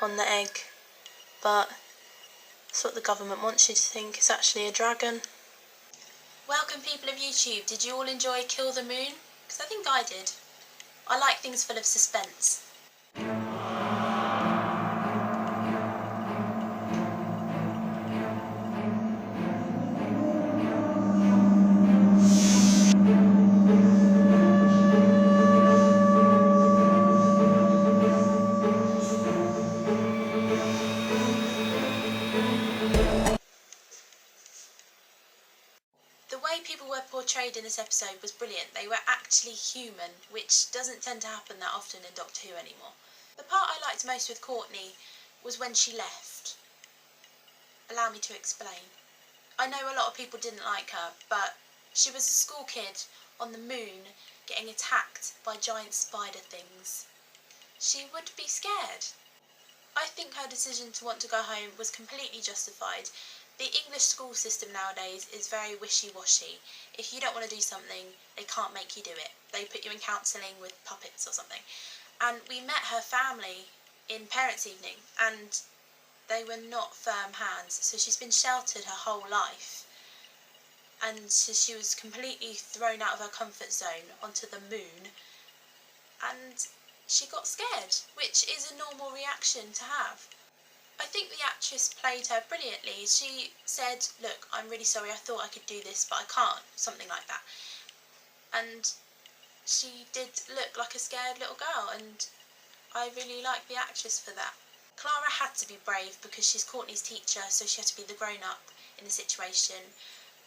on the egg, but that's what the government wants you to think. It's actually a dragon. Welcome, people of YouTube. Did you all enjoy Kill the Moon? Because I think I did. I like things full of suspense. The way people were portrayed in this episode was brilliant. They were actually human, which doesn't tend to happen that often in Doctor Who anymore. The part I liked most with Courtney was when she left. Allow me to explain. I know a lot of people didn't like her, but she was a school kid on the moon getting attacked by giant spider things. She would be scared. I think her decision to want to go home was completely justified. The English school system nowadays is very wishy-washy. If you don't want to do something, they can't make you do it. They put you in counselling with puppets or something. And we met her family in Parents' Evening, and they were not firm hands. So she's been sheltered her whole life. And so she was completely thrown out of her comfort zone onto the moon. And she got scared, which is a normal reaction to have. I think the actress played her brilliantly. She said, look, I'm really sorry, I thought I could do this, but I can't, something like that. And she did look like a scared little girl, and I really like the actress for that. Clara had to be brave because she's Courtney's teacher, so she had to be the grown-up in the situation,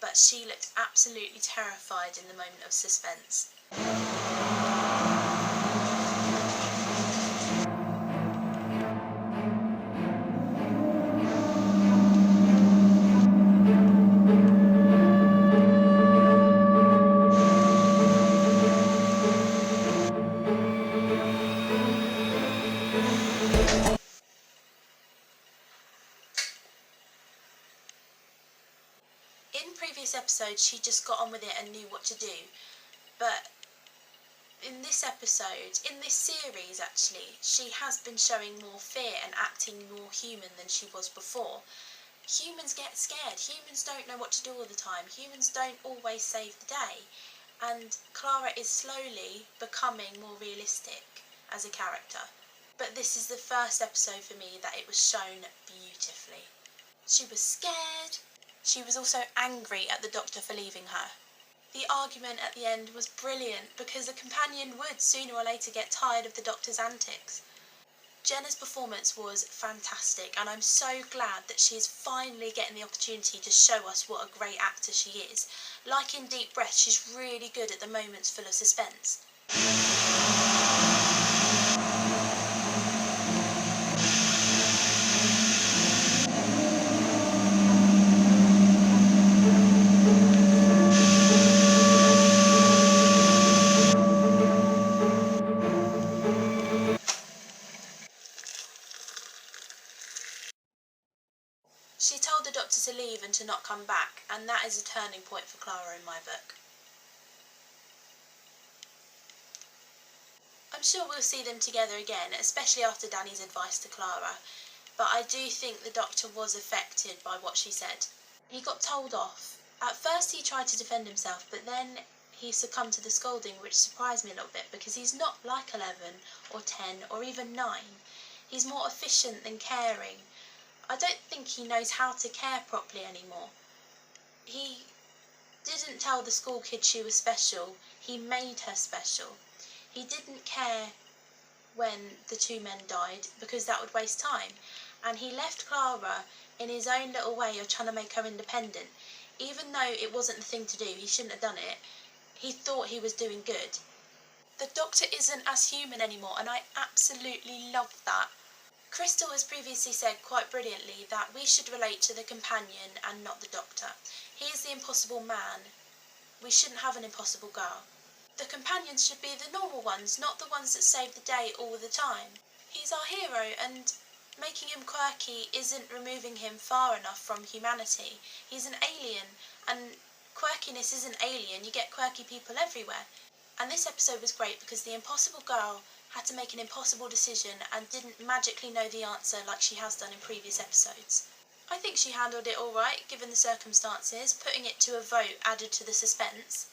but she looked absolutely terrified in the moment of suspense. In previous episodes, she just got on with it and knew what to do, but in this episode, in this series actually, she has been showing more fear and acting more human than she was before. Humans get scared, humans don't know what to do all the time, humans don't always save the day, and Clara is slowly becoming more realistic as a character. But this is the first episode for me that it was shown beautifully. She was scared. She was also angry at the Doctor for leaving her. The argument at the end was brilliant because a companion would sooner or later get tired of the Doctor's antics. Jenna's performance was fantastic, and I'm so glad that she is finally getting the opportunity to show us what a great actor she is. Like in Deep Breath, she's really good at the moments full of suspense. She told the Doctor to leave and to not come back, and that is a turning point for Clara in my book. I'm sure we'll see them together again, especially after Danny's advice to Clara, but I do think the Doctor was affected by what she said. He got told off. At first he tried to defend himself, but then he succumbed to the scolding, which surprised me a little bit because he's not like 11 or 10 or even 9. He's more efficient than caring. I don't think he knows how to care properly anymore. He didn't tell the school kid she was special, he made her special. He didn't care when the two men died because that would waste time, and he left Clara in his own little way of trying to make her independent. Even though it wasn't the thing to do, he shouldn't have done it, he thought he was doing good. The Doctor isn't as human anymore, and I absolutely love that. Crystal has previously said quite brilliantly that we should relate to the companion and not the Doctor. He is the impossible man. We shouldn't have an impossible girl. The companions should be the normal ones, not the ones that save the day all the time. He's our hero, and making him quirky isn't removing him far enough from humanity. He's an alien, and quirkiness isn't alien. You get quirky people everywhere. And this episode was great because the impossible girl had to make an impossible decision and didn't magically know the answer like she has done in previous episodes. I think she handled it alright, given the circumstances. Putting it to a vote added to the suspense.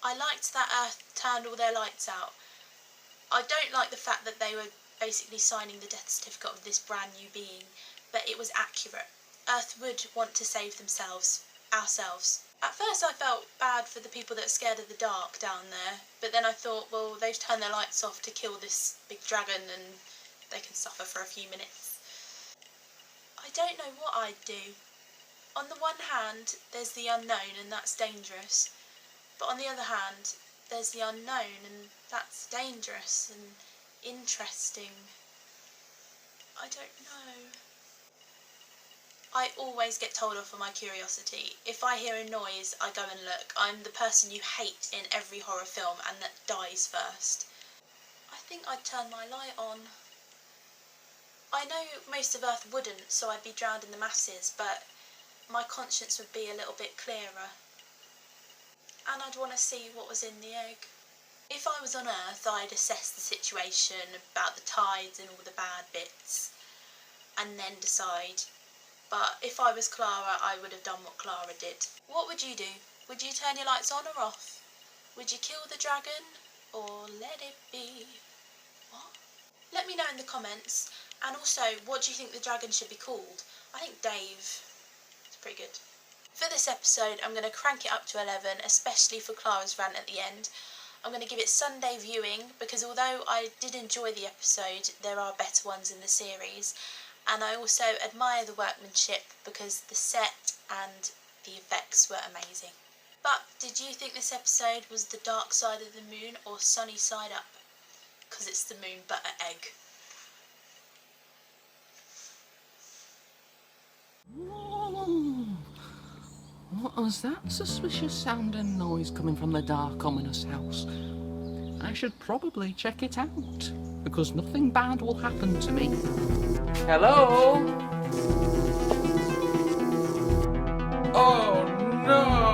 I liked that Earth turned all their lights out. I don't like the fact that they were basically signing the death certificate of this brand new being, but it was accurate. Earth would want to save themselves, ourselves. At first I felt bad for the people that are scared of the dark down there, but then I thought, well, they've turned their lights off to kill this big dragon and they can suffer for a few minutes. I don't know what I'd do. On the one hand, there's the unknown and that's dangerous. But on the other hand, there's the unknown, and that's dangerous and interesting. I don't know. I always get told off for my curiosity. If I hear a noise, I go and look. I'm the person you hate in every horror film and that dies first. I think I'd turn my light on. I know most of Earth wouldn't, so I'd be drowned in the masses, but my conscience would be a little bit clearer. And I'd want to see what was in the egg. If I was on Earth, I'd assess the situation about the tides and all the bad bits, and then decide. But if I was Clara, I would have done what Clara did. What would you do? Would you turn your lights on or off? Would you kill the dragon, or let it be? What? Let me know in the comments. And also, what do you think the dragon should be called? I think Dave. It's pretty good. For this episode, I'm going to crank it up to 11, especially for Clara's rant at the end. I'm going to give it Sunday viewing, because although I did enjoy the episode, there are better ones in the series. And I also admire the workmanship, because the set and the effects were amazing. But did you think this episode was the dark side of the moon or sunny side up? Because it's the moon butter egg. What was that suspicious sound and noise coming from the dark, ominous house? I should probably check it out, because nothing bad will happen to me. Hello? Oh no!